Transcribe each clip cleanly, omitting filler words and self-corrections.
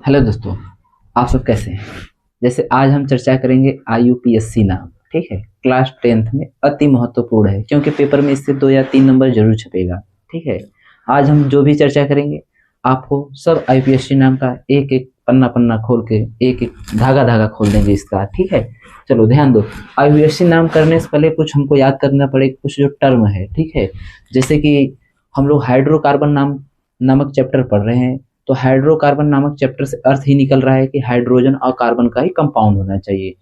Hello दोस्तों, आप सब कैसे हैं। जैसे आज हम चर्चा करेंगे IUPAC नाम। ठीक है, क्लास 10th में अति महत्वपूर्ण है क्योंकि पेपर में इससे 2 या 3 नंबर जरूर छपेगा। ठीक है, आज हम जो भी चर्चा करेंगे आपको सब IUPAC नाम का एक एक पन्ना पन्ना खोल के एक एक धागा धागा खोल देंगे इसका। ठीक है, चलो ध्यान दो। IUPAC नाम करने से पहले कुछ हमको याद करना पड़ेगा, कुछ जो टर्म है। ठीक है, जैसे कि हम लोग हाइड्रोकार्बन नामक चैप्टर पढ़ रहे हैं, तो हाइड्रोकार्बन नामक चैप्टर से अर्थ ही निकल रहा है कि हाइड्रोजन और कार्बन का ही कंपाउंड होना चाहिए।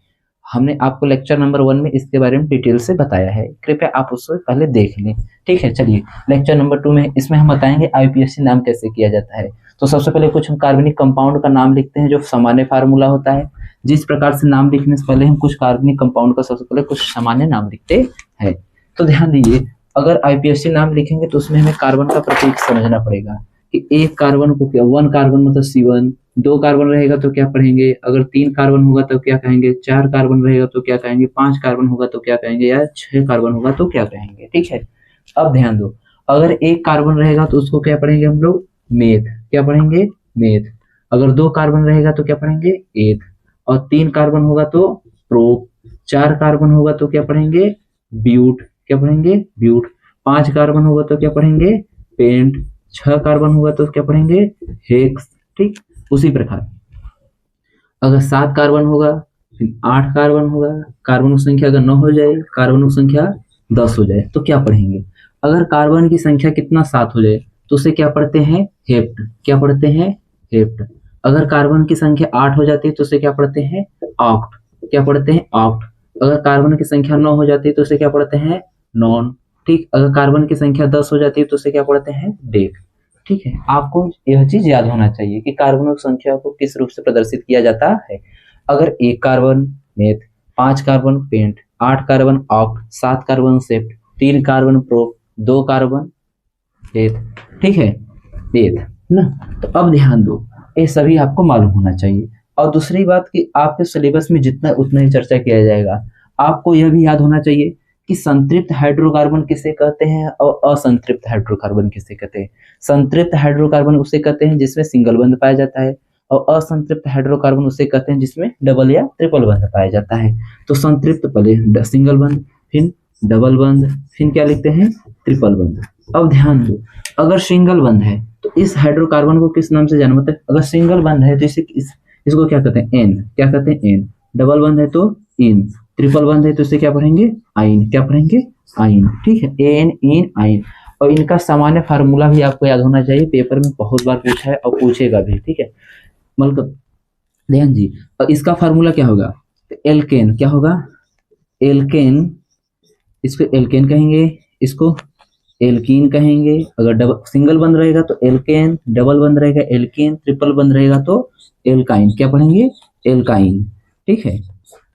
हमने आपको लेक्चर नंबर 1 में इसके बारे में डिटेल से बताया है, कृपया आप उससे पहले देख लें। ठीक है, चलिए लेक्चर नंबर 2 में इसमें हम बताएंगे IUPAC नाम कैसे किया जाता है। तो सबसे पहले कुछ हम कार्बनिक कंपाउंड का नाम लिखते हैं जो सामान्य फार्मूला होता है। जिस प्रकार से नाम लिखने से पहले हम कुछ कार्बनिक कंपाउंड का सबसे पहले कुछ सामान्य नाम लिखते हैं। तो ध्यान दीजिए, अगर IUPAC नाम लिखेंगे तो उसमें हमें कार्बन का प्रतीक समझना पड़ेगा कि एक कार्बन को क्या, 1 कार्बन मतलब C1, 2 कार्बन रहेगा तो क्या पढ़ेंगे, अगर 3 कार्बन होगा तो क्या कहेंगे, 4 कार्बन रहेगा तो क्या कहेंगे, 5 कार्बन होगा तो क्या कहेंगे, या 6 कार्बन होगा तो क्या कहेंगे। ठीक है, अब ध्यान दो, अगर 1 कार्बन रहेगा तो उसको क्या पढ़ेंगे हम लोग, मेथ। क्या पढ़ेंगे, मेथ। अगर 2 कार्बन रहेगा तो क्या पढ़ेंगे, एथ। और 3 कार्बन होगा तो प्रोप। 4 कार्बन होगा तो क्या पढ़ेंगे, ब्यूट। क्या पढ़ेंगे, ब्यूट। 5 कार्बन होगा तो क्या पढ़ेंगे, पेंट। 6 कार्बन होगा तो क्या पढ़ेंगे, हेक्स। ठीक, उसी प्रकार अगर 7 कार्बन होगा, फिर 8 कार्बन होगा, कार्बन की संख्या अगर 9 हो जाए, कार्बन की संख्या 10 हो जाए तो क्या पढ़ेंगे। अगर कार्बन की संख्या कितना 7 हो जाए तो उसे क्या पढ़ते हैं, हेप्ट। क्या पढ़ते हैं, हेप्ट। अगर कार्बन की संख्या 8 हो जाती है तो उसे क्या पढ़ते हैं, ऑक्ट। क्या पढ़ते हैं, ऑक्ट। अगर कार्बन की संख्या 9 हो जाती है तो उसे क्या पढ़ते हैं, नॉन। ठीक, अगर कार्बन की संख्या 10 हो जाती है तो उसे क्या पढ़ते हैं, डेक। ठीक है, आपको यह चीज याद होना चाहिए कि कार्बनों की संख्या को किस रूप से प्रदर्शित किया जाता है। अगर 1 carbon meth, 5 carbon pent, 8 carbon oct, 7 carbon sept, 3 carbon prop, 2 carbon डेथ। ठीक है, डेथ ना। तो अब ध्यान दो, ये सभी आपको मालूम होना चाहिए। और दूसरी बात कि आपके सिलेबस में जितना उतना ही चर्चा किया जाएगा। आपको यह भी याद होना चाहिए कि संतृप्त हाइड्रोकार्बन किसे कहते हैं और असंतृप्त हाइड्रोकार्बन किसे कहते हैं। संतृप्त हाइड्रोकार्बन उसे कहते हैं जिसमें सिंगल बंध पाया जाता है, और असंतृप्त हाइड्रोकार्बन उसे कहते हैं जिसमें डबल या ट्रिपल बंध पाया जाता है। तो संतृप्त पहले सिंगल बंध, फिर डबल बंध, फिर क्या लिखते हैं, ट्रिपल बंध। अब ध्यान दो, अगर सिंगल बंध है तो इस हाइड्रोकार्बन को किस नाम से जाना, मतलब अगर सिंगल बंध है तो इसको क्या कहते हैं, एन। क्या कहते हैं, एन। डबल बंध है तो इन। ट्रिपल बंध है तो इसे क्या पढ़ेंगे, आइन। क्या पढ़ेंगे, आइन। ठीक है, एन इन आइन। और इनका सामान्य फार्मूला भी आपको याद होना चाहिए, पेपर में बहुत बार पूछा है और पूछेगा भी। ठीक है, मतलब ध्यान जी, और इसका फार्मूला क्या होगा, एल्केन। क्या होगा, एल्केन। इसको एल्केन कहेंगे, इसको एल्कीन कहेंगे। अगर डबल सिंगल बंद रहेगा तो एल्केन, डबल बंद रहेगा एल्केन, ट्रिपल बंद रहेगा तो एल्काइन। क्या पढ़ेंगे, एल्काइन। ठीक है,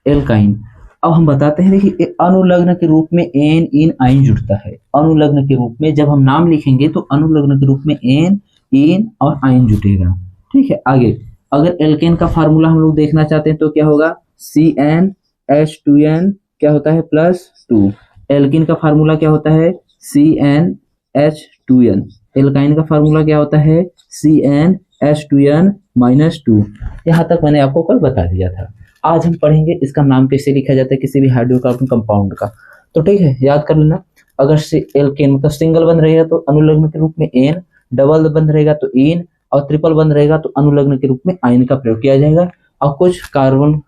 एल्काइन। अब हम बताते हैं, देखिए अनुलग्न के रूप में एन इन आइन जुड़ता है। अनुलग्न के रूप में जब हम नाम लिखेंगे तो अनुलग्न के रूप में एन इन और आइन जुटेगा। ठीक है, आगे अगर एल्केन का फार्मूला हम लोग देखना चाहते हैं तो क्या होगा, CnH2n क्या होता है, +2। एल्किन का फार्मूला क्या होता है, CnH2n। एल्काइन का फार्मूला क्या होता है, CnH2n -2। यहाँ तक मैंने आपको कल बता दिया था। आज हम पढ़ेंगे इसका नाम कैसे लिखा जाता है किसी भी हाइड्रोकार्बन कंपाउंड का। तो ठीक है, याद कर लेना। अगर एल्केन मतलब सिंगल बंद रहेगा तो अनुलग्न के रूप में एन, डबल बंद रहेगा तो इन, और ट्रिपल बंद रहेगा तो अनुलग्न के रूप में आइन का प्रयोग किया जाएगा। और कुछ कार्बन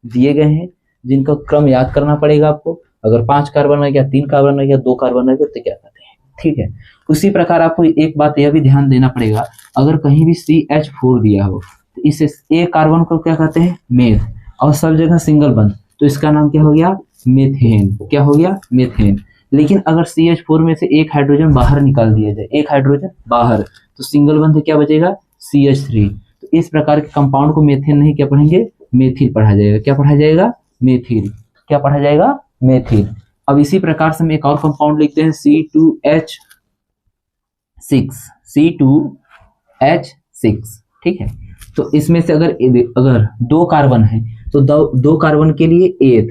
दिए गए हैं जिनका क्रम याद करना पड़ेगा आपको। अगर 5 कार्बन है, या 3 कार्बन है, या 2 कार्बन है तो क्या कहते हैं। ठीक है, उसी प्रकार आपको एक बात यह भी ध्यान देना पड़ेगा, अगर कहीं भी CH4 दिया हो तो इसे एक कार्बन को क्या कहते हैं, मेथ। और सब जगह सिंगल बंद तो इसका नाम क्या हो गया, मेथेन। क्या हो गया, मेथेन। लेकिन अगर CH4 में से एक हाइड्रोजन बाहर निकाल दिया जाए, एक हाइड्रोजन बाहर, तो सिंगल बंद क्या बचेगा, CH3। तो इस प्रकार के कंपाउंड को मेथेन नहीं क्या पढ़ेंगे, मेथिल पढ़ा जाएगा। क्या पढ़ा जाएगा, मेथिल। क्या पढ़ा जाएगा, मेथिल। अब इसी प्रकार से हम एक और कंपाउंड लिखते हैं C2H6। C2H6। ठीक है, तो इसमें से अगर 2 कार्बन है तो दो कार्बन के लिए एथ,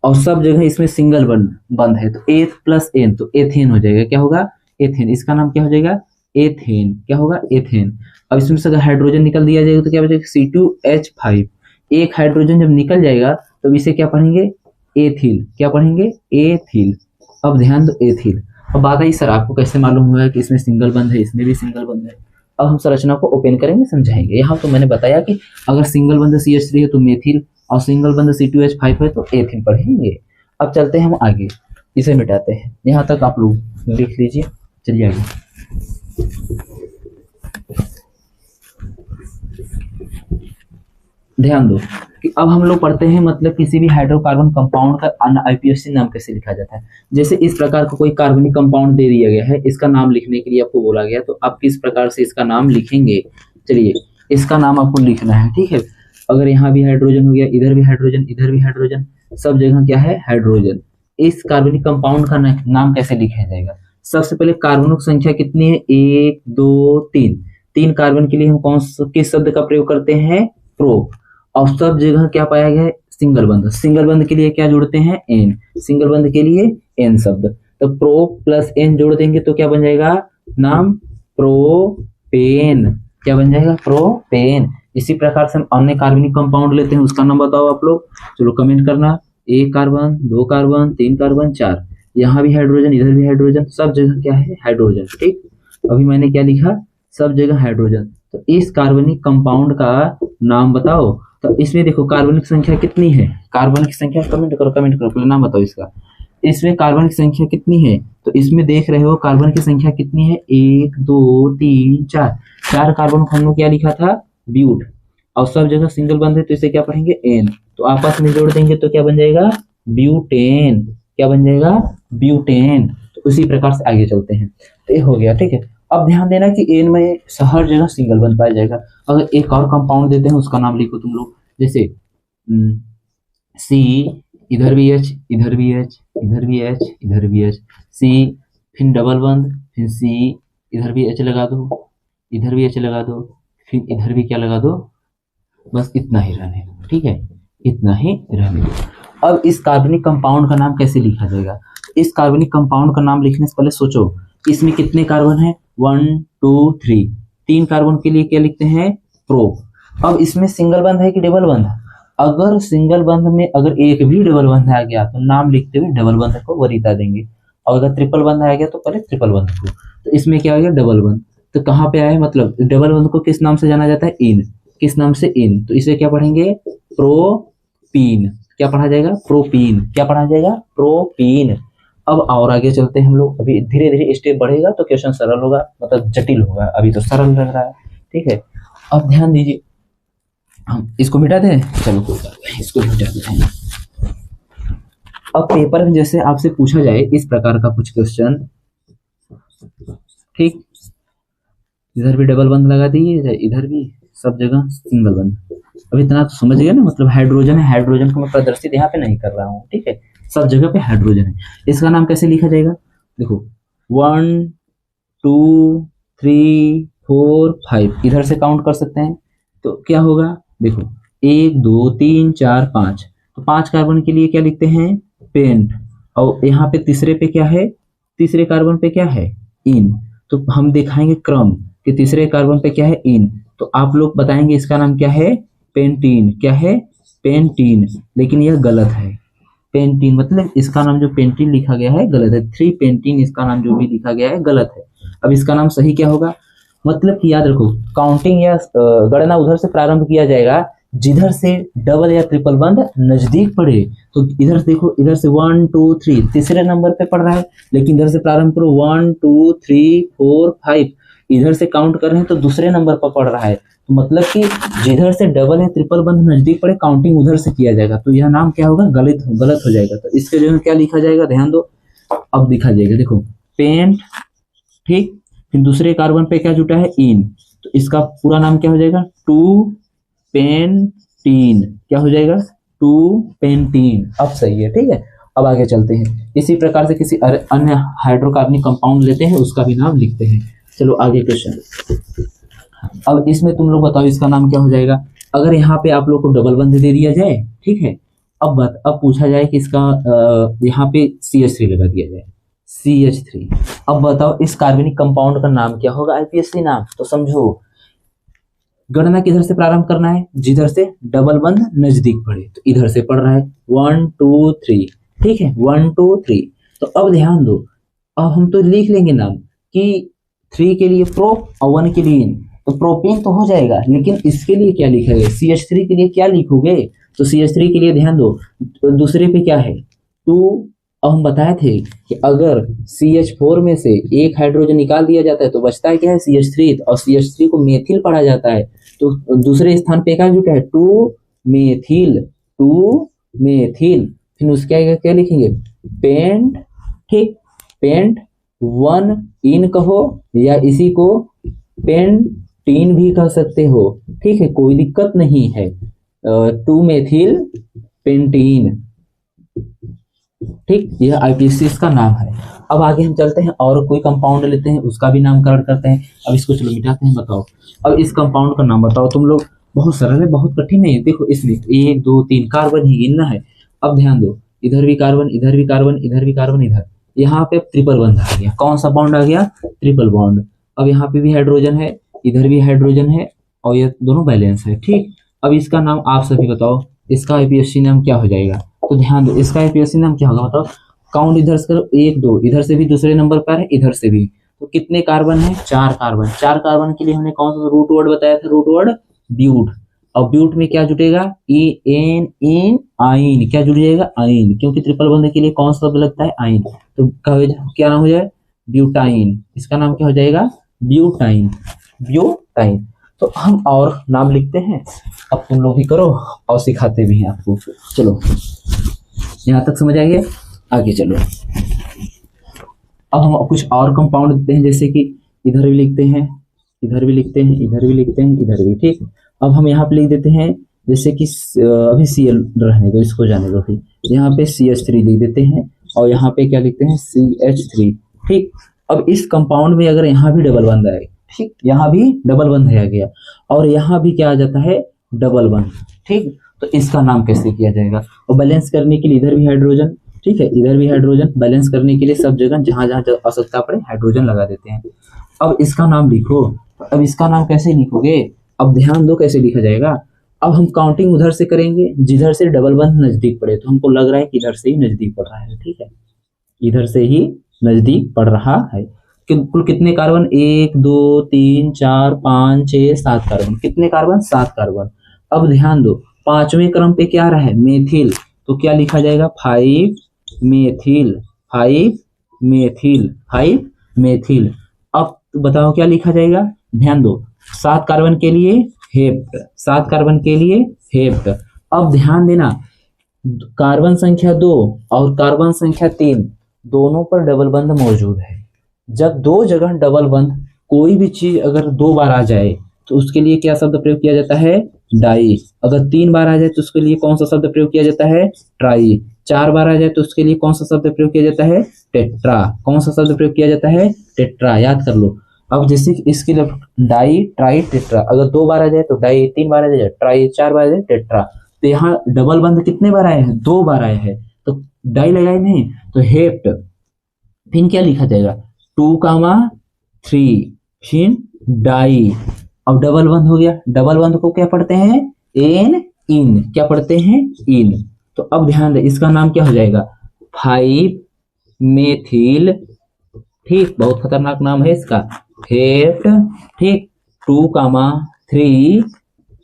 और सब जगह इसमें सिंगल बंद है तो एथ प्लस एन तो एथेन हो जाएगा। क्या होगा, एथेन। इसका नाम क्या हो जाएगा, एथेन, क्या होगा एथेन। अब इसमें से अगर हाइड्रोजन निकल दिया जाएगा तो क्या बचेगा C2H5। एक हाइड्रोजन जब निकल जाएगा तो इसे क्या पढ़ेंगे एथिल, क्या पढ़ेंगे एथिल। अब ध्यान दो एथिल। अब बात आई सर आपको कैसे मालूम हुआ कि इसमें सिंगल बंद है इसमें भी सिंगल बंद है। अब हम संरचना को ओपन करेंगे समझाएंगे। यहाँ तो मैंने बताया कि अगर सिंगल बंद CH3 है तो मेथिल और सिंगल बंद C2H5 है तो एथिल पढ़ेंगे। अब चलते हैं हम आगे, इसे मिटाते हैं। यहाँ तक आप लोग लिख लीजिए, चलिए आगे। ध्यान दो कि अब हम लोग पढ़ते हैं मतलब किसी भी हाइड्रोकार्बन कंपाउंड का IUPAC नाम कैसे लिखा जाता है। जैसे इस प्रकार का कोई कार्बनिक कंपाउंड दे दिया गया है, इसका नाम लिखने के लिए आपको बोला गया, तो आप किस प्रकार से इसका नाम लिखेंगे। चलिए इसका नाम आपको लिखना है, ठीक है। अगर यहाँ भी हाइड्रोजन हो गया, इधर भी हाइड्रोजन, इधर भी हाइड्रोजन, सब जगह क्या है हाइड्रोजन। इस कार्बनिक कंपाउंड का नाम कैसे लिखा जाएगा। सबसे पहले कार्बनों की संख्या कितनी है 1 2 3। 3 कार्बन के लिए हम किस शब्द का प्रयोग करते हैं प्रो। और सब जगह क्या पाया गया है सिंगल बंध। सिंगल बंध के लिए क्या जोड़ते हैं एन, सिंगल बंध के लिए एन शब्द। तो प्रो प्लस एन जोड़ देंगे तो क्या बन जाएगा नाम प्रोपेन, क्या बन जाएगा प्रोपेन। इसी प्रकार से हम अन्य कार्बनिक कंपाउंड लेते हैं, उसका नाम बताओ आप लोग, चलो कमेंट करना। 1 कार्बन 2 कार्बन 3 कार्बन 4, यहाँ भी हाइड्रोजन इधर भी हाइड्रोजन, सब जगह क्या है हाइड्रोजन, ठीक। अभी मैंने क्या लिखा सब जगह हाइड्रोजन। तो इस कार्बनिक कंपाउंड का नाम बताओ। तो इसमें देखो कार्बन की संख्या कितनी है, कार्बन की संख्या कमेंट करो पहले नाम बताओ इसका। इसमें कार्बन की संख्या कितनी है, तो इसमें देख रहे हो कार्बन की संख्या कितनी है 1 2 3 4। 4 कार्बन को हम लोग क्या लिखा था ब्यूट, और सब जगह सिंगल बंद है तो इसे क्या पढ़ेंगे एन। तो आपस में जोड़ देंगे तो क्या बन जाएगा ब्यूटेन, क्या बन जाएगा ब्यूटेन। तो उसी प्रकार से आगे चलते हैं। तो ये हो गया, ठीक है। अब ध्यान देना कि एन में हर जगह सिंगल बंद पाया जाएगा। अगर एक और कंपाउंड देते हैं उसका नाम लिखो तुम लोग, जैसे सी, इधर भी एच, इधर भी एच, इधर भी एच, इधर भी एच, सी, फिर डबल बंद, फिर सी, इधर भी एच लगा दो, इधर भी एच लगा दो, फिर इधर भी क्या लगा दो, बस इतना ही रहने दो, ठीक है, इतना ही रहने दो। अब इस कार्बनिक कंपाउंड का नाम कैसे लिखा जाएगा। इस कार्बनिक कंपाउंड का नाम लिखने से पहले सोचो इसमें कितने कार्बन है 1 2 3। 3 कार्बन के लिए क्या लिखते हैं प्रो। अब इसमें सिंगल बंद है कि डबल बंद है। अगर सिंगल बंद में अगर एक भी डबल बंद आ गया तो नाम लिखते हुए डबल बंद को वरीता देंगे, और अगर ट्रिपल बंद आ गया तो पहले ट्रिपल बंद को। तो इसमें क्या आ गया डबल बंद। तो कहाँ पे आया मतलब डबल बंद को किस नाम से जाना जाता है इन, किस नाम से इन। तो इसे क्या पढ़ेंगे प्रोपीन, क्या पढ़ा जाएगा प्रोपीन, क्या पढ़ा जाएगा प्रोपीन। अब और आगे चलते हैं हम लोग, अभी धीरे धीरे स्टेप बढ़ेगा तो क्वेश्चन सरल होगा, मतलब जटिल होगा, अभी तो सरल लग रहा है, ठीक है। अब ध्यान दीजिए, हम इसको मिटा दें, चलो कोई बात नहीं इसको मिटा देते हैं। अब पेपर में जैसे आपसे पूछा जाए इस प्रकार का कुछ क्वेश्चन, ठीक, इधर भी डबल बंद लगा दिए, इधर भी, सब जगह सिंगल बंद। अब इतना तो समझ गया ना, मतलब हाइड्रोजन है, हाइड्रोजन को मैं प्रदर्शित यहाँ पे नहीं कर रहा हूँ, ठीक है, सब जगह पे हाइड्रोजन है। इसका नाम कैसे लिखा जाएगा, देखो 1 2 3 4 5, इधर से काउंट कर सकते हैं तो क्या होगा, देखो 1 2 3 4 5। तो 5 कार्बन के लिए क्या लिखते हैं पेंट, और यहाँ पे तीसरे पे क्या है, तीसरे कार्बन पे क्या है इन। तो हम दिखाएंगे क्रम कि तीसरे कार्बन पे क्या है इन, तो आप लोग बताएंगे इसका नाम क्या है पेंटीन, क्या है पेंटीन। लेकिन यह गलत है, पेंटीन मतलब इसका नाम जो पेंटीन लिखा गया है गलत है, 3 पेंटीन इसका नाम जो भी लिखा गया है गलत है। अब इसका नाम सही क्या होगा, मतलब कि याद रखो काउंटिंग या गणना उधर से प्रारंभ किया जाएगा जिधर से डबल या ट्रिपल बंद नजदीक पड़े। तो इधर देखो, इधर से 1 2 3 तीसरे नंबर पे पड़ रहा है, लेकिन इधर से प्रारंभ करो 1 2 3 4 5, इधर से काउंट कर रहे हैं तो दूसरे नंबर पर पड़ रहा है। तो मतलब कि जिधर से डबल या ट्रिपल बंद नजदीक पड़े काउंटिंग उधर से किया जाएगा, तो यह नाम क्या होगा गलत हो जाएगा। तो इसके जगह क्या लिखा जाएगा, ध्यान दो, अब दिखा जाएगा, देखो पेंट, ठीक, फिर दूसरे कार्बन पे क्या जुटा है इन, तो इसका पूरा नाम क्या हो जाएगा 2 पेंटीन, क्या हो जाएगा 2 पेंटीन। अब सही है, ठीक है। अब आगे चलते हैं, इसी प्रकार से किसी अन्य हाइड्रोकार्बनिक कंपाउंड लेते हैं उसका भी नाम लिखते हैं। चलो आगे क्वेश्चन। अब इसमें तुम लोग बताओ इसका नाम क्या हो जाएगा। अगर यहाँ पे आप लोग को डबल बंद दे दिया जाए, ठीक है, अब पूछा जाए कि इसका यहाँ पे CH3 लगा दिया जाए, CH3। अब बताओ इस कार्बनिक कंपाउंड का नाम क्या होगा, आईपीएससी नाम। तो समझो गणना किधर से प्रारंभ करना है, जिधर से डबल बंध नजदीक पड़े। तो इधर से पड़ रहा है 1 2 3, ठीक है 1 2 3। तो अब ध्यान दो, अब हम तो लिख लेंगे नाम कि 3 के लिए प्रो और 1 के लिए इन, तो प्रोपेन तो हो जाएगा, लेकिन इसके लिए क्या लिखेंगे, CH3 के लिए क्या लिखोगे। तो CH3 के लिए ध्यान दो, तो दूसरे पे क्या है 2। अब हम बताए थे कि अगर CH4 में से एक हाइड्रोजन निकाल दिया जाता है तो बचता है क्या है CH3, और CH3 को मेथिल पढ़ा जाता है। तो दूसरे स्थान पे क्या जुटा है 2 मेथिल, 2 मेथिल। फिर उसके आगे क्या लिखेंगे पेंट, ठीक पेंट 1 इन कहो या इसी को पेंटीन भी कह सकते हो, ठीक है कोई दिक्कत नहीं है। 2 मेथिल पेंटीन, ठीक यह आईपीएससी इसका नाम है। अब आगे हम चलते हैं और कोई कंपाउंड लेते हैं, उसका भी नामकरण करते हैं। अब इसको चलो मिटाते हैं। बताओ अब इस कंपाउंड का नाम बताओ तुम लोग। बहुत सरल है, बहुत कठिन नहीं है। देखो इसमें 1 2 3 कार्बन ही गिनना है। अब ध्यान दो, इधर भी कार्बन, इधर भी कार्बन, इधर भी कार्बन, इधर यहाँ पे ट्रिपल बॉन्ड आ गया। कौन सा बॉन्ड आ गया, ट्रिपल बॉन्ड। अब यहाँ पे भी हाइड्रोजन है, इधर भी हाइड्रोजन है, और ये दोनों बैलेंस है, ठीक। अब इसका नाम आप सभी बताओ, इसका आईपीएससी नाम क्या हो जाएगा। तो ध्यान दो इसका आईपीएससी नाम क्या होगा, बताओ। काउंट इधर से करो 1 2, इधर से भी दूसरे नंबर पर है, इधर से भी। तो कितने कार्बन है, 4 कार्बन। 4 कार्बन के लिए हमने कौन सा रूट वर्ड बताया था, रूट वर्ड ब्यूट। और ब्यूट में क्या जुटेगा, एन इन आइन, क्या जुट जाएगा आइन, क्योंकि ट्रिपल बॉन्ड के लिए कौन सा शब्द लगता है आइन। तो क्या नाम हो जाए ब्यूटाइन। इसका नाम क्या हो जाएगा ब्यूटाइन, ब्यूटाइन। तो हम और नाम लिखते हैं, अब तुम लोग भी करो और सिखाते भी हैं आपको। चलो यहाँ तक समझ आइए, आगे चलो। अब हम कुछ और कंपाउंड देते हैं, जैसे कि इधर भी लिखते हैं, इधर भी लिखते हैं, इधर भी लिखते हैं, इधर भी, ठीक। अब हम यहाँ पे लिख देते हैं, जैसे कि अभी Cl रहने दो, इसको जाने दो। फिर यहाँ पे CH3 लिख देते हैं, और यहाँ पे क्या लिखते हैं CH3, ठीक। अब इस कंपाउंड में अगर यहाँ भी डबल बंध आए, ठीक यहाँ भी डबल बंध आ गया, और यहाँ भी क्या आ जाता है डबल बंध, ठीक। तो इसका नाम कैसे किया जाएगा। और बैलेंस करने के लिए इधर भी हाइड्रोजन, ठीक है इधर भी हाइड्रोजन, बैलेंस करने के लिए सब जगह जहां जहां आवश्यकता पड़े हाइड्रोजन लगा देते हैं। अब इसका नाम लिखो। अब इसका नाम कैसे लिखोगे, अब ध्यान दो कैसे लिखा जाएगा। अब हम काउंटिंग उधर से करेंगे जिधर से डबल बंध नजदीक पड़े। तो हमको लग रहा है कि इधर से ही नजदीक पड़ रहा है, ठीक है इधर से ही नजदीक पड़ रहा है। कुल कितने कार्बन, 1 2 3 4 5 6 7 कार्बन। कितने कार्बन, 7 कार्बन। अब ध्यान दो पांचवें क्रम पे क्या आ रहा है मेथिल, तो क्या लिखा जाएगा 5 मेथिल, 5 मेथिल, 5 मेथिल। अब बताओ क्या लिखा जाएगा, ध्यान दो 7 कार्बन के लिए हेप्ट, 7 कार्बन के लिए हेप्ट। अब ध्यान देना कार्बन संख्या 2 और कार्बन संख्या 3 दोनों पर डबल बंध मौजूद है। जब दो जगह डबल बंध कोई भी चीज अगर 2 बार आ जाए तो उसके लिए क्या शब्द प्रयोग किया जाता है डाई। अगर 3 बार आ जाए तो उसके लिए कौन सा शब्द प्रयोग किया जाता है ट्राई। 4 बार आ जाए तो उसके लिए कौन सा शब्द प्रयोग किया जाता है टेट्रा। कौन सा शब्द प्रयोग किया जाता है टेट्रा, याद कर लो। अब जैसे इसके लिए डाई ट्राई टेट्रा, अगर 2 बार आ जाए तो डाई, 3 बार आ जाए ट्राई, 4 बार आ जाए टेट्रा। तो यहाँ डबल बंध कितने बार आए हैं 2 बार आए हैं, तो डाई लगाए नहीं तो हेप्ट। फिर क्या लिखा जाएगा 2, 3 फिर डाई। अब डबल बंध हो गया, डबल बंध को क्या पढ़ते हैं एन इन, क्या पढ़ते हैं इन। तो अब ध्यान दे इसका नाम क्या हो जाएगा 5 मेथिल, ठीक बहुत खतरनाक नाम है इसका हेप्ट, ठीक 2, 3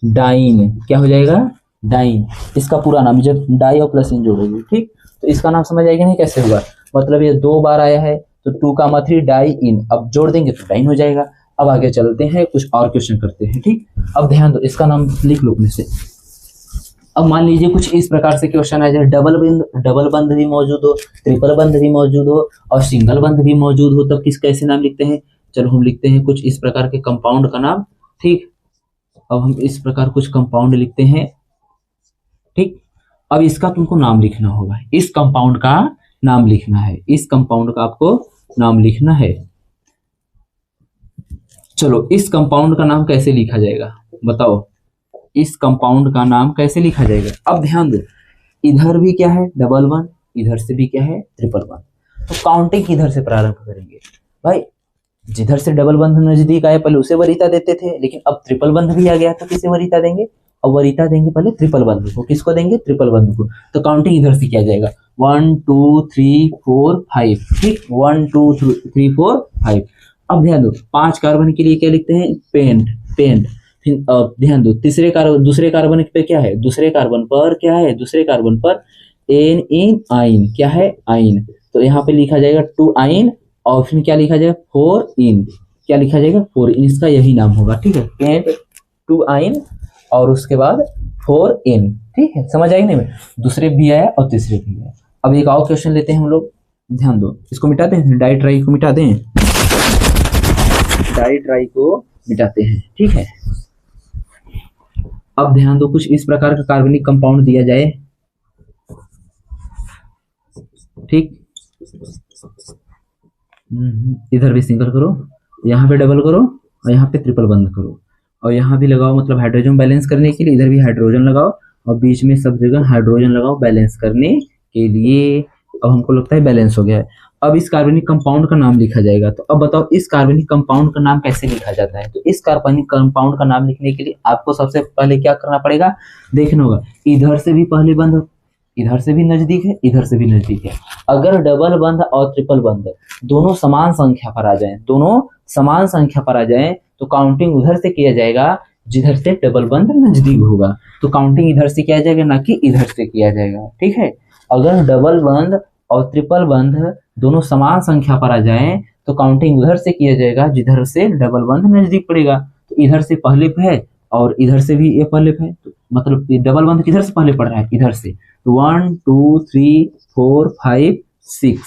डाइन, क्या हो जाएगा डाइन। इसका पूरा नाम जब डाई और प्लस इन जोड़ेगी, ठीक तो इसका नाम समझ आएगा नहीं कैसे हुआ। मतलब ये 2 बार आया है तो 2, 3 डाई इन, अब जोड़ देंगे तो डाइन हो जाएगा। अब आगे चलते हैं कुछ और क्वेश्चन करते हैं, ठीक। अब ध्यान दो इसका नाम लिख लो अपने से। अब मान लीजिए कुछ इस प्रकार से क्वेश्चन आ जाए, डबल बंध भी मौजूद हो, ट्रिपल बंध भी मौजूद हो और सिंगल बंध भी मौजूद हो, तब किस कैसे नाम लिखते हैं। चलो हम लिखते हैं कुछ इस प्रकार के कंपाउंड का नाम, ठीक। अब हम इस प्रकार कुछ कंपाउंड लिखते हैं, ठीक। अब इसका तुमको नाम लिखना होगा, इस कंपाउंड का नाम लिखना है, इस कंपाउंड का आपको नाम लिखना है। चलो इस कंपाउंड का नाम कैसे लिखा जाएगा बताओ, इस कंपाउंड का नाम कैसे लिखा जाएगा। अब ध्यान दो इधर भी क्या है डबल बंध, इधर से भी क्या है ट्रिपल बंध। तो काउंटिंग किधर से प्रारंभ करेंगे भाई? जिधर से डबल बंध नजदीक आए पहले उसे वरीयता देते थे, लेकिन अब ट्रिपल बंध भी आ गया तो किसे वरीयता देंगे? अब वरीयता देंगे पहले ट्रिपल बंध को। किसको देंगे? ट्रिपल बंध को। तो काउंटिंग इधर से किया जाएगा 1 2 3 4 5, ठीक, 1 2 3 4 5। अब ध्यान दो 5 कार्बन के लिए क्या लिखते हैं? Paint, paint. फिर अब ध्यान दो दूसरे कार्बन पे क्या है? दूसरे कार्बन पर क्या है? दूसरे कार्बन पर एन इन आइन, क्या है? आइन। तो यहाँ पे लिखा जाएगा 2 आइन और फिर क्या लिखा जाएगा? 4 इन, क्या लिखा जाएगा? 4 इन, इसका यही नाम होगा, ठीक है, पेंट 2 आइन और उसके बाद 4 इन, ठीक है, समझ आई नहीं? दूसरे भी आया और तीसरे भी आया। अब एक और क्वेश्चन लेते हैं हम लोग, ध्यान दो, इसको मिटा दें, डाई ट्राई को मिटा दें, डाई ट्राई को मिटाते हैं, ठीक है। अब ध्यान दो, कुछ इस प्रकार का कार्बनिक कंपाउंड दिया जाए, ठीक, इधर भी सिंगल करो, यहाँ पे डबल करो और यहाँ पे ट्रिपल बंद करो और यहाँ भी लगाओ, मतलब हाइड्रोजन बैलेंस करने के लिए इधर भी हाइड्रोजन लगाओ और बीच में सब जगह हाइड्रोजन लगाओ बैलेंस करने के लिए। अब हमको लगता है बैलेंस हो गया है। अब इस कार्बनिक कंपाउंड का नाम लिखा जाएगा। तो अब बताओ इस कार्बनिक कंपाउंड का नाम कैसे लिखा जाता है? तो इस कार्बनिक कंपाउंड का नाम लिखने के लिए आपको सबसे पहले क्या करना पड़ेगा? देखना होगा इधर से भी पहले बंध, इधर से भी नजदीक है, इधर से भी नजदीक है। अगर डबल बंध और ट्रिपल बंध दोनों समान संख्या पर आ जाए, दोनों समान संख्या पर आ जाए तो काउंटिंग उधर से किया जाएगा जिधर से डबल बंध नजदीक होगा। तो काउंटिंग इधर से किया जाएगा, ना कि इधर से किया जाएगा, ठीक है। अगर डबल बंध और ट्रिपल बंध दोनों समान संख्या पर आ जाए तो काउंटिंग उधर से किया जाएगा जिधर से डबल बंध नजदीक पड़ेगा। तो इधर से पहले पे है और इधर से भी ये पहले पे है, तो मतलब डबल बंध किधर से पहले पड़ रहा है? इधर से। तो 1 2 3 4 5 6,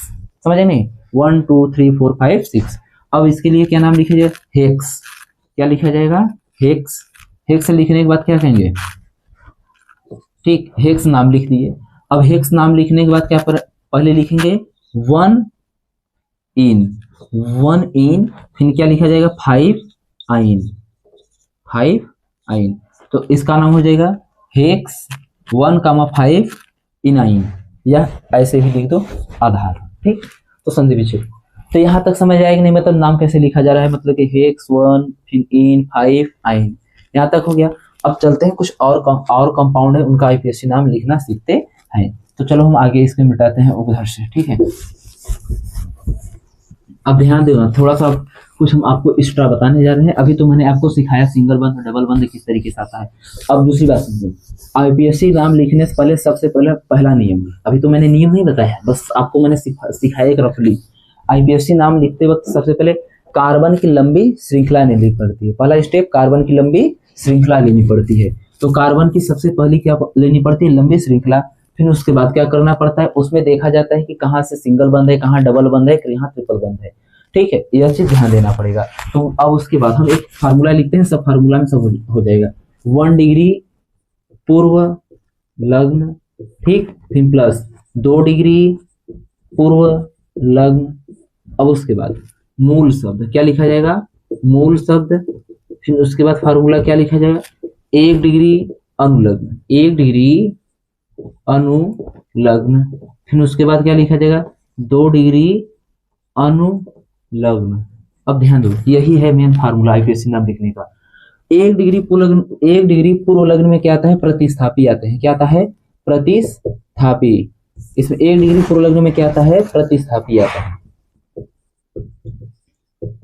समझे नहीं? 1 2 3 4 5 6। अब इसके लिए क्या नाम लिखा जाएगा? हेक्स। क्या लिखा जाएगा? हेक्स। हेक्स लिखने के बाद क्या कहेंगे? ठीक, हेक्स नाम लिख दिए। अब हेक्स नाम लिखने के बाद क्या पहले लिखेंगे? 1 इन, 1 इन, फिर क्या लिखा जाएगा? 5 आइन, 5 आइन। तो इसका नाम हो जाएगा हेक्स 1,5 इनाइन, या ऐसे भी लिख दो आधार, ठीक। तो संधि विच्छेद। तो यहाँ तक समझ आएगा नहीं? मतलब नाम कैसे लिखा जा रहा है, मतलब कि हेक्स 1 फिर इन 5 आइन, यहाँ तक हो गया। अब चलते हैं कुछ और कंपाउंड है, उनका आईपीएससी नाम लिखना सीखते हैं। तो चलो हम आगे इसके मिटाते हैं उधर से, ठीक है। अब ध्यान देना, थोड़ा सा कुछ हम आपको एक्स्ट्रा बताने जा रहे हैं। अभी तो मैंने आपको सिखाया सिंगल बंध डबल बंध किस तरीके से आता है। अब दूसरी बात समझो, आईपीएससी नाम लिखने से पहले सबसे पहले पहला नियम, अभी तो मैंने नियम नहीं बताया, बस आपको मैंने सिखाया एक रफली। आईपीएससी नाम लिखते वक्त सबसे पहले कार्बन की लंबी श्रृंखला लेनी पड़ती है। पहला स्टेप कार्बन की लंबी श्रृंखला लेनी पड़ती है। तो कार्बन की सबसे पहले क्या लेनी पड़ती है? लंबी श्रृंखला। फिर उसके बाद क्या करना पड़ता है? उसमें देखा जाता है कि कहाँ से सिंगल बंध है, कहाँ डबल बंध है, कहाँ ट्रिपल बंध है, ठीक है, यह चीज ध्यान देना पड़ेगा। तो अब उसके बाद हम एक फार्मूला लिखते हैं, सब फार्मूला में सब हो जाएगा। 1 डिग्री पूर्व लग्न, ठीक, फिर प्लस 2 डिग्री पूर्व लग्न। अब उसके बाद मूल शब्द क्या लिखा जाएगा? मूल शब्द। फिर उसके बाद फार्मूला क्या लिखा जाएगा? 1 डिग्री अनुलग्न, 1 डिग्री अनुलग्न। फिर उसके बाद क्या लिखा जाएगा? 2 डिग्री अनुलग्न। अब ध्यान दो, यही है मेन फार्मूला आईपीएससी नाम लिखने का। 1 डिग्री पूर्व लग्न, 1 डिग्री पूर्व लग्न में क्या आता है? प्रतिस्थापी आते हैं। क्या आता है? प्रतिस्थापी। इसमें 1 डिग्री पूर्व लग्न में क्या आता है? प्रतिस्थापी आता है,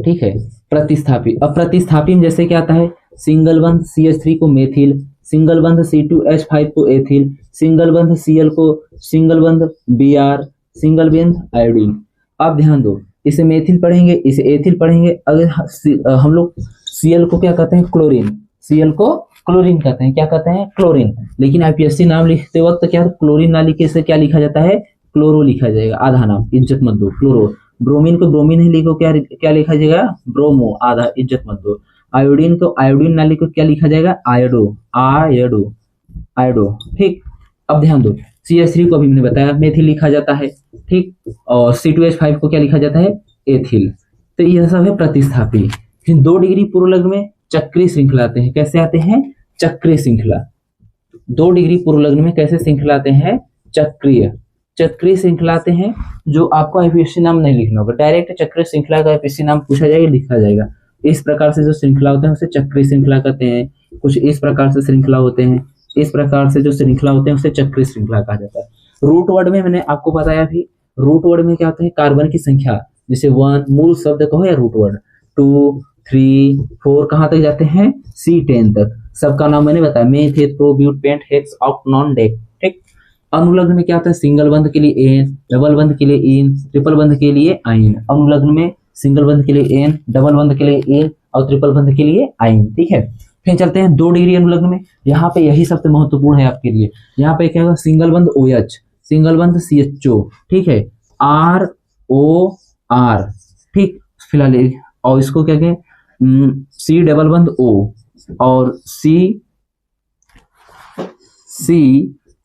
ठीक है, प्रतिस्थापी। अब प्रतिस्थापी में जैसे क्या आता है? सिंगल बंध CH3 को मेथिल, सिंगल बंध C2H5 को एथिल, सिंगल बंध Cl को सिंगल बंध Br, सिंगल बंध आयोडीन। अब ध्यान दो, इसे मेथिल पढ़ेंगे, इसे एथिल पढ़ेंगे। अगर हम लोग Cl को क्या कहते हैं? क्लोरीन। Cl को क्लोरीन कहते हैं। क्या कहते हैं? क्लोरीन। लेकिन आईपीएससी नाम लिखते वक्त क्या क्लोरीन ना लिखे से क्या लिखा जाता है? क्लोरो लिखा जाएगा, आधा नाम, इज्जत मत दो, क्लोरो। ब्रोमीन को ब्रोमीन ही लिखो, क्या लिखा जाएगा? ब्रोमो, आधा, इज्जत मत दो। आयोडीन को आयोडीन ना लिखो, क्या लिखा जाएगा? आयोडो, आयोडो, आयोडो, ठीक। अब ध्यान दो, CH3 को भी मैंने बताया मेथिल लिखा जाता है, ठीक, और C2H5 को क्या लिखा जाता है? एथिल। तो यह सब है प्रतिस्थापी। फिर 2 डिग्री पूर्व लग्न में चक्रीय श्रृंखला आते हैं। कैसे आते हैं? चक्रीय श्रृंखला। 2 डिग्री पूर्व लग्न में कैसे श्रृंखला आते हैं? चक्रीय। चक्रीय श्रृंखलाते हैं जो आपको आईपीएससी नाम नहीं लिखना होगा, डायरेक्ट चक्रीय श्रृंखला का आईपीएससी नाम पूछा जाएगा, लिखा जाएगा। इस प्रकार से जो श्रृंखला होते हैं उसे चक्रीय श्रृंखला कहते हैं। कुछ इस प्रकार से श्रृंखला होते हैं, इस प्रकार से जो श्रृंखला होते हैं उसे चक्रीय श्रृंखला कहा जाता है। रूट वर्ड में मैंने आपको बताया भी, रूट वर्ड में क्या होता है, कार्बन की संख्या, जैसे 1 मूल शब्द कहो या रूट वर्ड, 2 3 4 कहाँ तक जाते हैं, C10 तक। सबका नाम मैंने बताया, मेथ, हेथ, प्रो, ब्यूट, पेंट, हेक्स, ऑक्टनॉन, डेक। ठीक। अनुलग्न में क्या होता है, सिंगल बंध के लिए एन, डबल बंध के लिए इन, ट्रिपल बंध के लिए आइन। अनुलग्न में सिंगल बंध के लिए एन, डबल बंध के लिए इन और ट्रिपल बंध के लिए आइन। ठीक है। फिर चलते हैं 2 डिग्री अनुलग्न में, यहाँ पे यही सबसे महत्वपूर्ण है आपके लिए। यहाँ पे क्या होगा, सिंगल बंध OH, सिंगल बंध CHO। ठीक है, ROR। ठीक, फिलहाल और इसको क्या कहें, C डबल बंध O और C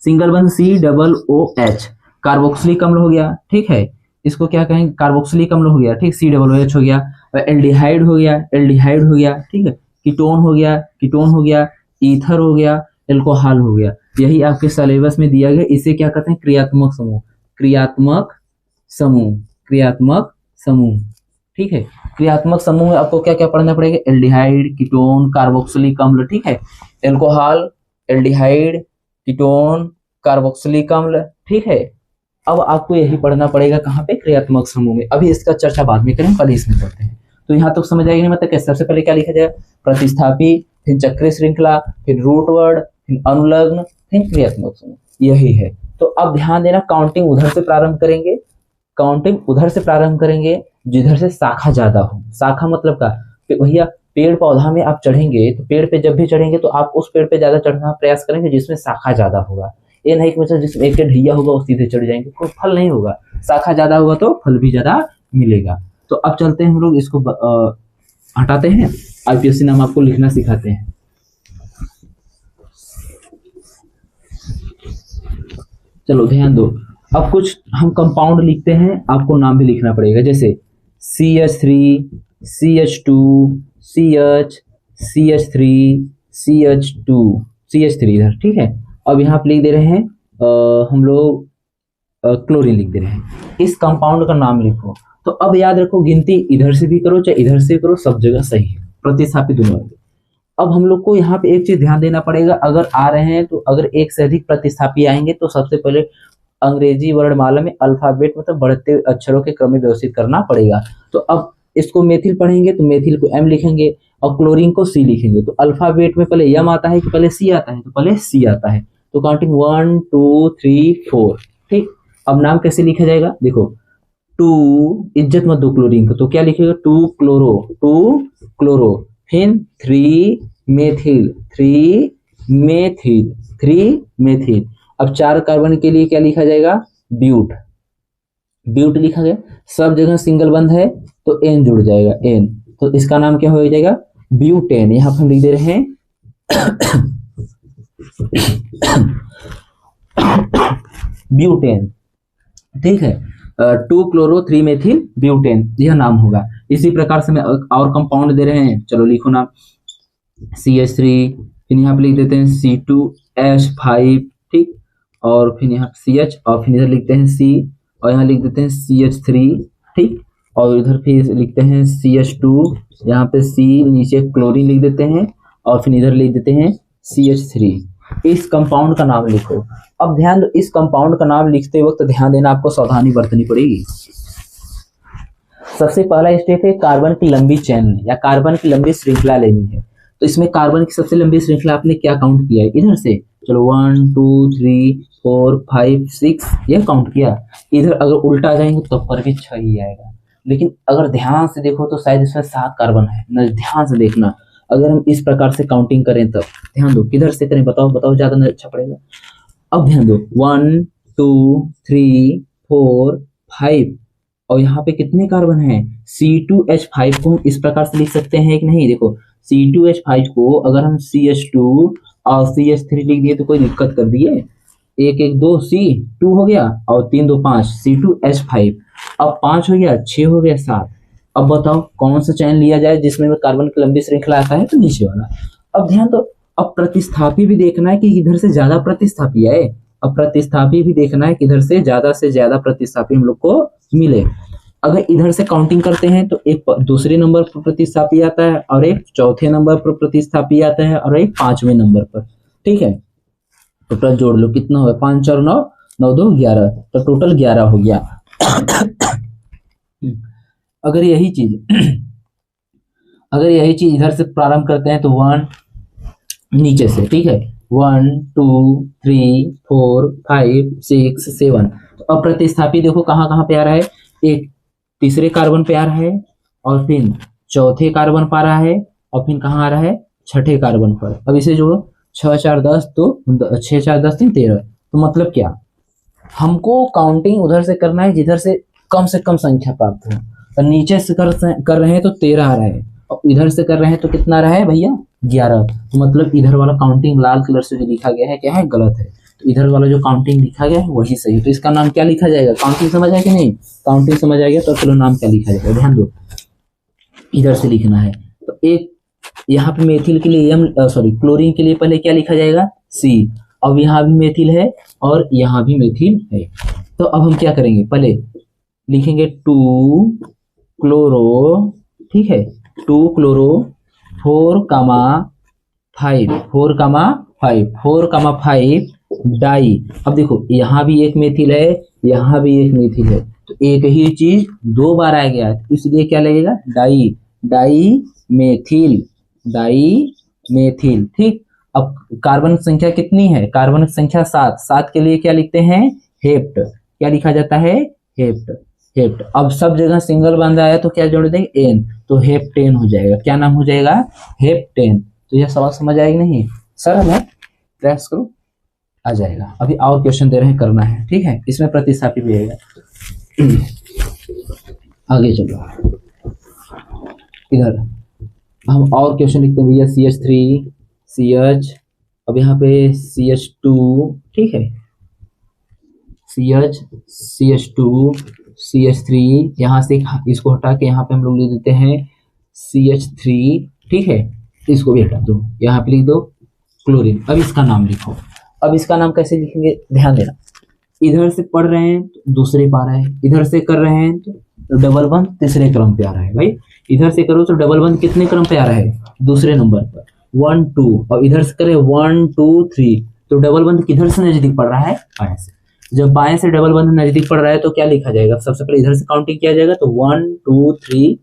सिंगल बंध C डबल OH, कार्बोक्सिलिक अम्ल हो गया। ठीक है, इसको क्या कहेंगे, कार्बोक्सिलिक अम्ल हो गया। ठीक, C डबल OH हो गया। एल्डिहाइड हो गया, एल्डिहाइड हो गया। ठीक है, कीटोन हो गया, कीटोन हो गया, ईथर हो गया, एल्कोहल हो गया। यही आपके सिलेबस में दिया गया। इसे क्या कहते हैं, क्रियात्मक समूह, क्रियात्मक समूह, क्रियात्मक समूह। ठीक है, क्रियात्मक समूह में आपको क्या क्या पढ़ना पड़ेगा, एल्डिहाइड, कीटोन, कार्बोक्सिलिक अम्ल। ठीक है, एल्कोहल, एल्डिहाइड, कीटोन, कार्बोक्सिलिक अम्ल। ठीक है, अब आपको यही पढ़ना पड़ेगा कहाँ पे, क्रियात्मक समूह में। अभी इसका चर्चा बाद में करें, पहले इसमें पढ़ते हैं। तो यहाँ तक समझ आएगी, मतलब सबसे पहले क्या लिखा जाए, प्रतिस्थापी, फिर चक्रीय श्रृंखला, फिर रूट वर्ड, फिर अनुलग्न, फिर क्रियात्मक समूह, यही है। तो अब ध्यान देना, काउंटिंग उधर से प्रारंभ करेंगे, काउंटिंग उधर से प्रारंभ करेंगे जिधर से शाखा ज्यादा हो। शाखा मतलब का भैया, पेड़ पौधा में आप चढ़ेंगे तो पेड़ पे जब भी चढ़ेंगे तो आप उस पेड़ पे ज्यादा चढ़ना प्रयास करेंगे जिसमें शाखा ज्यादा होगा। ये नहीं कि मतलब जिसमें एक ढैया होगा वो सीधे चढ़ जाएंगे, कोई फल नहीं होगा। शाखा ज्यादा होगा तो फल भी ज्यादा मिलेगा। तो अब चलते हैं हम लोग इसको हटाते हैं, आईपीएससी नाम आपको लिखना सिखाते हैं। चलो ध्यान दो, अब कुछ हम कंपाउंड लिखते हैं, आपको नाम भी लिखना पड़ेगा, जैसे CH3, CH2, CH, CH3, CH2, CH3 इधर। ठीक है, अब यहाँ पे लिख दे रहे हैं हम लोग क्लोरीन लिख दे रहे हैं। इस कंपाउंड का नाम लिखो। तो अब याद रखो, गिनती इधर से भी करो चाहे इधर से करो, सब जगह सही है, प्रतिस्थापित दोनों। अब हम लोग को यहाँ पे एक चीज ध्यान देना पड़ेगा, अगर आ रहे हैं तो अगर एक से अधिक प्रतिस्थापी आएंगे तो सबसे पहले अंग्रेजी वर्णमाला में अल्फाबेट मतलब बढ़ते अक्षरों के क्रम में व्यवस्थित करना पड़ेगा। तो अब इसको मेथिल पढ़ेंगे तो मेथिल को M लिखेंगे और क्लोरीन को C लिखेंगे। तो अल्फाबेट में पहले M आता है कि पहले C आता है, तो पहले C आता है। तो काउंटिंग 1 2 3 4। ठीक, अब नाम कैसे लिखा जाएगा, देखो 2, इज्जत मत दो क्लोरीन को, तो क्या लिखेगा, 2 क्लोरो, फिर 3 मेथिल, 3 मेथिल। अब 4 कार्बन के लिए क्या लिखा जाएगा, ब्यूट लिखा गया। सब जगह सिंगल बंध है तो N जुड़ जाएगा, N, तो इसका नाम क्या हो जाएगा, ब्यूटेन। यहाँ पर हम लिख दे रहे हैं ब्यूटेन। ठीक है, 2 क्लोरो 3 मेथिल ब्यूटेन, यह नाम होगा। इसी प्रकार से मैं और कंपाउंड दे रहे हैं, चलो लिखो नाम, CH3, फिर यहाँ पे लिख देते हैं C2H5। ठीक, और फिर यहाँ CH और फिर इधर लिखते हैं C और यहाँ लिख देते हैं CH3। ठीक, और इधर फिर लिखते हैं CH2, यहाँ पे C, नीचे क्लोरीन लिख देते हैं और फिर इधर लिख देते हैं CH3। इस कंपाउंड का नाम लिखो। अब ध्यान दो, इस कंपाउंड का नाम लिखते वक्त ध्यान देना, आपको सावधानी बरतनी पड़ेगी। सबसे पहला स्टेप है कार्बन की लंबी चेन या कार्बन की लंबी श्रृंखला लेनी है। तो इसमें कार्बन की सबसे लंबी श्रृंखला आपने क्या काउंट किया है, इधर से, चलो 1 2 3 4 5 6 यह काउंट किया। इधर अगर उल्टा जाएंगे तो पर भी 6 ही आएगा, लेकिन अगर ध्यान से देखो तो शायद इसमें 7 कार्बन है न, ध्यान से देखना। अगर हम इस प्रकार से काउंटिंग करें तब ध्यान दो, किधर से करें बताओ ज्यादा अच्छा पड़ेगा। अब ध्यान दो, 1 2 3 4 5 और यहाँ पे कितने कार्बन हैं, C2H5 को इस प्रकार से लिख सकते हैं कि नहीं, देखो C2H5 को अगर हम CH2 और CH3 लिख दिए तो कोई दिक्कत कर दिए, 1 1 2 C2 हो गया और 3 2 5 C2H5। अब 5 हो गया, 6 हो गया, 7। अब बताओ कौन सा चैन लिया जाए जिसमें कार्बन की लंबी श्रृंखला आता है, तो नीचे वाला। अब ध्यान दो, अब प्रतिस्थापी भी देखना है कि इधर से ज्यादा प्रतिस्थापी आए अब प्रतिस्थापी भी देखना है, किधर से ज्यादा प्रतिस्थापी हम लोग को मिले। अगर इधर से काउंटिंग करते हैं तो एक दूसरे नंबर पर प्रतिस्थापी आता है, और एक चौथे नंबर पर प्रतिस्थापी आता है, और एक 5वें नंबर पर। ठीक है, टोटल जोड़ लो कितना हुआ, 5 4 9, 9 2 11, तो टोटल 11 हो गया। अगर यही चीज इधर से प्रारंभ करते हैं तो 1 नीचे से, ठीक है, 1 2 3 4 5 6 7। तो अब प्रतिस्थापी देखो कहाँ कहाँ पे आ रहा है, एक तीसरे कार्बन पे आ रहा है, और फिर चौथे कार्बन पर आ रहा है, और फिर कहाँ आ रहा है, छठे कार्बन पर। अब इसे जोड़ो, 6 4 10, तो 6 4 10 3 13। तो मतलब क्या, हमको काउंटिंग उधर से करना है जिधर से कम संख्या प्राप्त हो। तो नीचे से कर रहे हैं तो 13 आ रहा है, और इधर से कर रहे हैं तो कितना आ रहा है भैया, 11। तो मतलब इधर वाला काउंटिंग लाल कलर से जो लिखा गया है क्या है, गलत है। तो इधर वाला जो काउंटिंग लिखा गया है वही सही है। तो इसका नाम क्या लिखा जाएगा, काउंटिंग समझ आया कि नहीं, काउंटिंग समझ आ गया तो चलो नाम क्या लिखा जाएगा, ध्यान दो, इधर से लिखना है। तो एक यहाँ पे मेथिल के लिए क्लोरीन के लिए पहले क्या लिखा जाएगा, सी। अब यहाँ भी मेथिल है और यहाँ भी मेथिल है। तो अब हम क्या करेंगे, पहले लिखेंगे 2 क्लोरो, ठीक है, 2 क्लोरो 4,5 डाई। अब देखो यहाँ भी एक मेथिल है, यहाँ भी एक मेथिल है, तो एक ही चीज 2 बार आ गया है, इसलिए क्या लगेगा, डाई मेथिल। ठीक, अब कार्बन संख्या कितनी है, कार्बन संख्या 7 के लिए क्या लिखते हैं, हेप्ट। क्या लिखा जाता है, हेप्ट। अब सब जगह सिंगल बंद आया तो क्या जोड़ देंगे, एन, तो हेप्टेन हो जाएगा। क्या नाम हो जाएगा, हेप्टेन। तो यह सवाल समझ आएगी नहीं, सरल है, प्रयास करो आ जाएगा। अभी और क्वेश्चन दे रहे हैं, करना है, ठीक है, इसमें प्रतिस्थापी भी आएगा। आगे चलो, इधर हम और क्वेश्चन लिखते हैं भैया, CH3 CH, अब यहाँ पे CH2, ठीक है, CH2 CH3, यहाँ से इसको हटा के यहाँ पे हम लोग लिख देते हैं CH3, ठीक है, इसको भी हटा दो, यहाँ पे लिख दो क्लोरीन। अब इसका नाम लिखो। अब इसका नाम कैसे लिखेंगे, ध्यान देना, इधर से पढ़ रहे हैं तो दूसरे पे आ रहा है, इधर से कर रहे हैं तो डबल बंद तीसरे क्रम पे आ रहा है। भाई इधर से करो तो डबल बंद कितने क्रम पे आ रहा है, दूसरे नंबर पर, 1 2, और इधर से करें 1 2 3, तो डबल बंद किधर से नजदीक पड़ रहा है, बाएं से। जब बाएं से डबल बंद नजदीक पड़ रहा है तो क्या लिखा जाएगा, सबसे पहले इधर से काउंटिंग किया जाएगा, तो 1 2 3,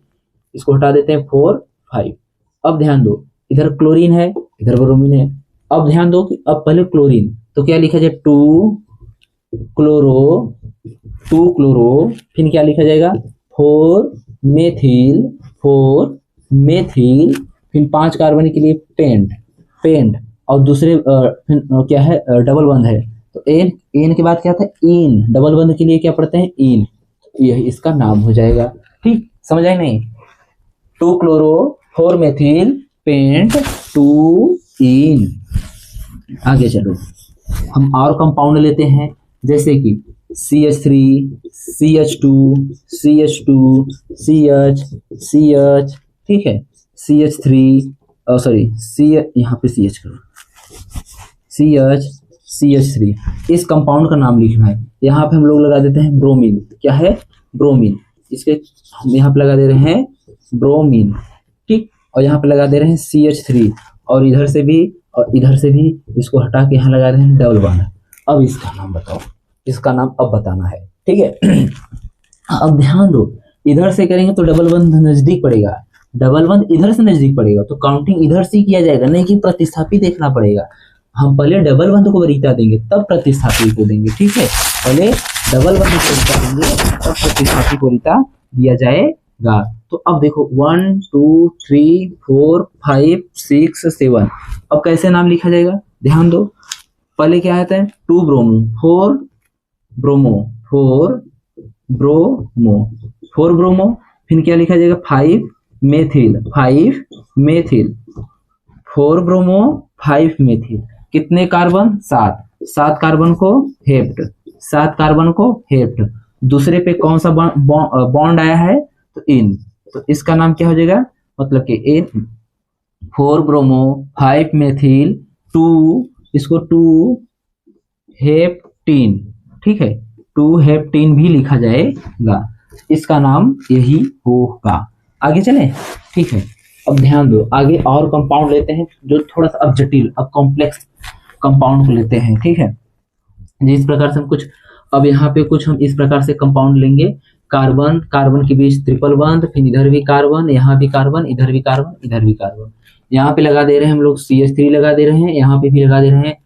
इसको हटा देते हैं 4 5। अब ध्यान दो, इधर क्लोरीन है, इधर ब्रोमीन है। अब ध्यान दो कि अब पहले क्लोरीन, तो क्या लिखा जाए, 2 क्लोरो, फिर क्या लिखा जाएगा, 4 मेथिल, फिर 5 कार्बन के लिए पेंट, और दूसरे फिर क्या है, डबल बंद है, तो एन के बाद क्या था, इन, डबल बंद के लिए क्या पढ़ते हैं, इन। यह इसका नाम हो जाएगा। ठीक, समझ आए नहीं, 2 क्लोरो 4 मेथिल पेंट 2 इन। आगे चलो, हम और कंपाउंड लेते हैं, जैसे कि CH3 CH2 CH, ठीक है, CH3 यहाँ पे CH करो, CH3, इस कंपाउंड का नाम लिखना है। यहाँ पे हम लोग लगा देते हैं ब्रोमीन। क्या है, ब्रोमीन, इसके हम यहाँ पे लगा दे रहे हैं ब्रोमीन, ठीक, और यहाँ पे लगा दे रहे हैं CH3, और इधर से भी इसको हटा के यहाँ लगा रहे हैं डबल बॉन्ड। अब इसका नाम बताओ, इसका नाम अब बताना है, ठीक है। अब ध्यान दो, इधर से करेंगे तो डबल बंद नजदीक पड़ेगा, डबल बंद इधर से नजदीक पड़ेगा, तो काउंटिंग इधर से किया जाएगा, नहीं कि प्रतिस्थापी देखना पड़ेगा। हम पहले डबल बंद को वरीयता देंगे तब प्रतिस्थापी को देंगे, ठीक है, पहले डबल बंद को वरीयता देंगे तब प्रतिस्थापी को वरीयता दिया जाएगा। तो अब देखो 1 2 3 4 5 6 7, अब कैसे नाम लिखा जाएगा, ध्यान दो, पहले क्या आता है, 2 ब्रोमो 4 ब्रोमो, फिर क्या लिखा जाएगा, 5 मेथिल 4 ब्रोमो 5 मेथिल, कितने कार्बन, 7 कार्बन को हेप्ट, दूसरे पे कौन सा बॉन्ड आया है, तो इन, तो इसका नाम क्या हो जाएगा, मतलब कि इन 4 ब्रोमो 5 मेथिल 2, इसको 2 हेप्टेन हेप्टीन, ठीक है, 2 हेप्टीन भी लिखा जाएगा। इसका नाम यही होगा। आगे चले, ठीक है। अब ध्यान दो, आगे और कंपाउंड लेते हैं जो थोड़ा सा अब जटिल, अब कॉम्प्लेक्स कंपाउंड को लेते हैं, ठीक है। जिस प्रकार से हम कुछ, अब यहाँ पे कुछ हम इस प्रकार से कंपाउंड लेंगे, कार्बन, कार्बन के बीच ट्रिपल बॉन्ड, फिर इधर भी कार्बन, यहाँ भी कार्बन, इधर भी कार्बन, इधर भी कार्बन। यहाँ पे लगा दे रहे हैं हम लोग CH3 लगा दे रहे हैं, यहाँ पे भी लगा दे रहे हैं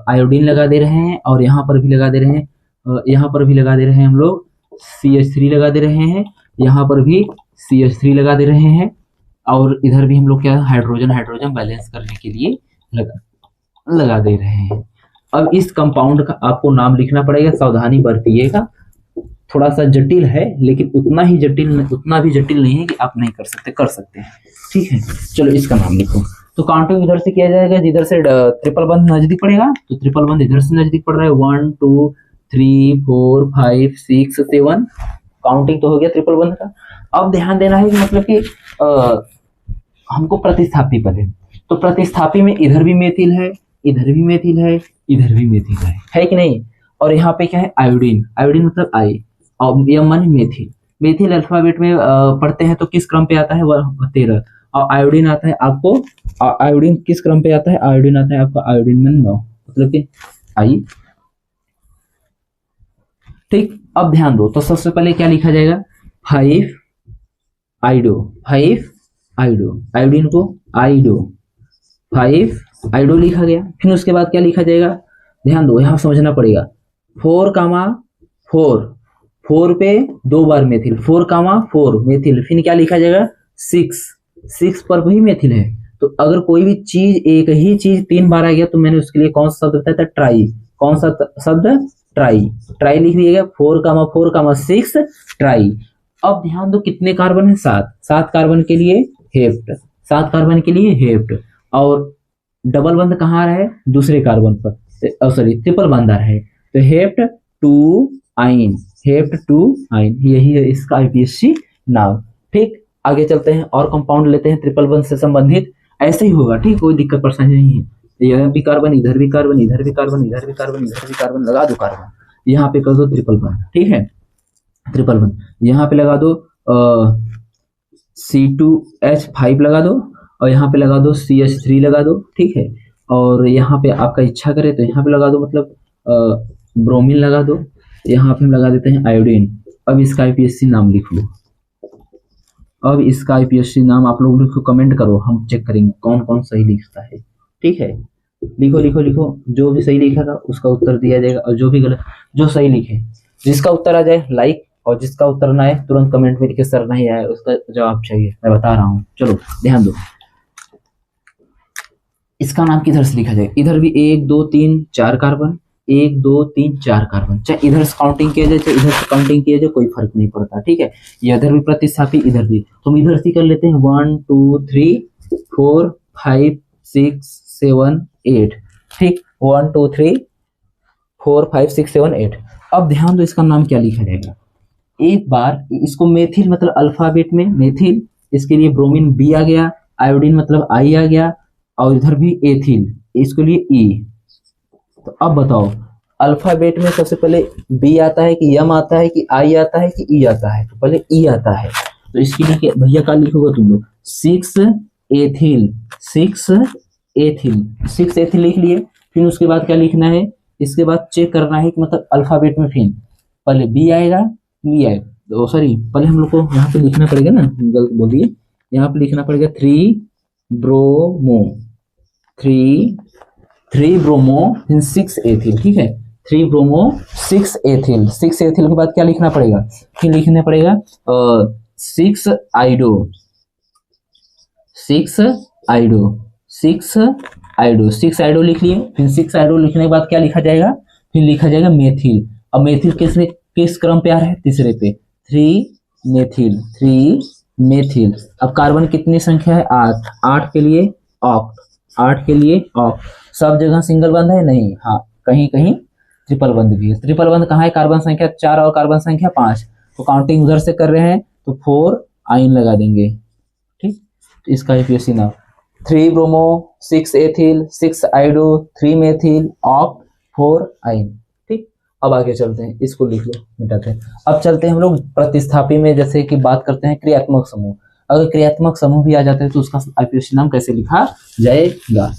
आयोडीन लगा दे रहे हैं, और यहाँ पर भी लगा दे रहे हैं, यहाँ पर भी लगा दे रहे हैं हम लोग CH3 लगा दे रहे हैं, यहाँ पर भी CH3 लगा दे रहे हैं, और इधर भी हम लोग क्या हाइड्रोजन हाइड्रोजन बैलेंस करने के लिए लगा दे रहे हैं। अब इस कंपाउंड का आपको नाम लिखना पड़ेगा, सावधानी बरतिएगा। थोड़ा सा जटिल है, लेकिन उतना भी जटिल नहीं है कि आप नहीं कर सकते, कर सकते हैं, ठीक है। चलो इसका नाम लिखो। तो काउंटिंग इधर से किया जाएगा, जिधर से ट्रिपल बंद नजदीक पड़ेगा, तो ट्रिपल बंद इधर से नजदीक पड़ रहा है। 1 2 3 4 5 6 7, काउंटिंग तो हो गया ट्रिपल बंद का। अब ध्यान देना है कि मतलब कि हमको प्रतिस्थापी पदे, तो प्रतिस्थापी में इधर भी मेथिल है, इधर भी मेथिल है, इधर भी मेथिल है कि नहीं। और यहाँ पे क्या है, आयोडीन, आयोडीन मतलब आई, और यह माने मेथिल। मेथिल अल्फाबेट में पढ़ते हैं तो किस क्रम पे आता है, वह 13, और आयोडीन आता है आपको, आयोडीन किस क्रम पे आता है, आयोडीन आता है आपका आयोडीन में 9, मतलब कि आई, ठीक। अब ध्यान दो, तो सबसे पहले क्या लिखा जाएगा, 5 आइडो, 5 आइडो, आयोडीन को आइडो, 5 आइडो लिखा गया। फिर उसके बाद क्या लिखा जाएगा, ध्यान दो, यहां समझना पड़ेगा, 4, 4 पे 2 बार मेथिल, 4 मेथिल, फिर क्या लिखा जाएगा, 6 पर भी मेथिल है। तो अगर कोई भी चीज, एक ही चीज 3 बार आ गया, तो मैंने उसके लिए कौन सा शब्द बताया था, ट्राई। कौन सा शब्द, ट्राई, ट्राई लिख दिएगा, 4, ट्राई। अब ध्यान दो, कितने कार्बन है, 7 कार्बन के लिए हेप्ट, 7 कार्बन के लिए हेप्ट, और डबल बंद कहाँ आ रहा है, दूसरे कार्बन पर, सॉरी ट्रिपल बंद आ रहा है, तो हेप्ट 2 आइन, हेप्ट 2 आइन, यही है इसका IPSC नाम, ठीक। आगे चलते हैं और कंपाउंड लेते हैं ट्रिपल बंद से संबंधित, ऐसे ही होगा, ठीक, कोई दिक्कत परेशानी नहीं है। यह भी कार्बन, इधर भी कार्बन, इधर भी कार्बन, इधर भी कार्बन, इधर भी कार्बन, लगा दो कार्बन, यहाँ पे कर दो ट्रिपल बंद, ठीक है, ट्रिपल बंद। यहाँ पे लगा दो C2H5 लगा दो, और यहाँ पे लगा दो CH3 लगा दो, ठीक है। और यहाँ पे आपका इच्छा करे तो यहाँ पे लगा दो, मतलब ब्रोमीन लगा दो, यहाँ पे हम लगा देते हैं आयोडीन। अब इसका IPSC नाम लिख लो, अब इसका IPSC नाम आप लोग लिखो, कमेंट करो, हम चेक करेंगे कौन कौन सही लिखता है, ठीक है। लिखो लिखो लिखो, जो भी सही लिखेगा उसका उत्तर दिया जाएगा, और जो भी गलत, जो सही लिखे, जिसका उत्तर आ जाए लाइक, और जिसका उत्तर ना आए तुरंत कमेंट में लिखे सर नहीं आया, उसका जवाब चाहिए, मैं बता रहा हूँ। चलो ध्यान दो, इसका नाम किधर से लिखा जाए, इधर भी 1 2 3 4 कार्बन, 1 2 3 4 कार्बन, चाहे इधर से काउंटिंग किया जाए चाहे इधर से काउंटिंग किया जाए, कोई फर्क नहीं पड़ता, ठीक है। ये इधर भी प्रतिस्थापी, इधर भी, तो हम इधर से कर लेते हैं 1 2 3 4 5 6 7 8, ठीक, 1 2 3 4 5 6 7 8। अब ध्यान दो, इसका नाम क्या लिखा जाएगा, एक बार इसको मेथिल मतलब अल्फाबेट में मेथिल, इसके लिए ब्रोमीन B आ गया, आयोडीन मतलब I आ गया, और इधर भी एथिल, इसके लिए E। तो अब बताओ, अल्फाबेट में सबसे पहले B आता है कि M आता है कि I आता है कि E आता है, तो पहले E आता है, तो इसके लिए भैया क्या लिखोगे तुम लोग, 6 एथिल, 6 एथिल, 6 एथिल लिख लिए। फिर उसके बाद क्या लिखना है, इसके बाद चेक करना है कि मतलब अल्फाबेट में फिर पहले B आएगा, B आएगा, तो सॉरी पहले हम लोग को यहाँ पे लिखना पड़ेगा ना, गलत बोल दिए, यहाँ पे लिखना पड़ेगा 3 ब्रोमो, 3 ब्रोमो, फिर 6 एथिल, ठीक है, 3 ब्रोमो 6 एथिल, 6 एथिल के बाद क्या लिखना पड़ेगा, फिर लिखना पड़ेगा 6 आइडो, 6 आइडो, 6 आइडो, 6 आइडो लिख लिए। फिर 6 आइडो लिखने के बाद क्या लिखा जाएगा, फिर लिखा जाएगा मेथिल। अब मेथिल किस क्रम पे आ रहा है, तीसरे पे, 3 मेथिल, 3 मेथिल। अब कार्बन कितनी संख्या है, 8, 8 के लिए ऑक्ट, 8 के लिए ऑक्ट। सब जगह सिंगल बंद है नहीं, हाँ कहीं कहीं ट्रिपल बंद भी है। ट्रिपल बंद कहाँ है, कार्बन संख्या 4 और कार्बन संख्या 5, तो काउंटिंग उधर से कर रहे हैं तो 4 आइन लगा देंगे, ठीक। तो इसका IPSC नाम 3 ब्रोमो 6 एथिल 6 आइडो 3 मेथिल ऑक्ट 4 आइन, ठीक। अब आगे चलते हैं, इसको लिख लो, मिटाते हैं। अब चलते हैं हम लोग प्रतिस्थापी में, जैसे कि बात करते हैं क्रियात्मक समूह। अगर क्रियात्मक समूह भी आ जाता है तो उसका आईपीएससी नाम कैसे लिखा जाएगा।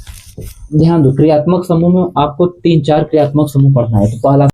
ध्यान दो, क्रियात्मक समूह में आपको 3-4 क्रियात्मक समूह पढ़ना है। तो पहला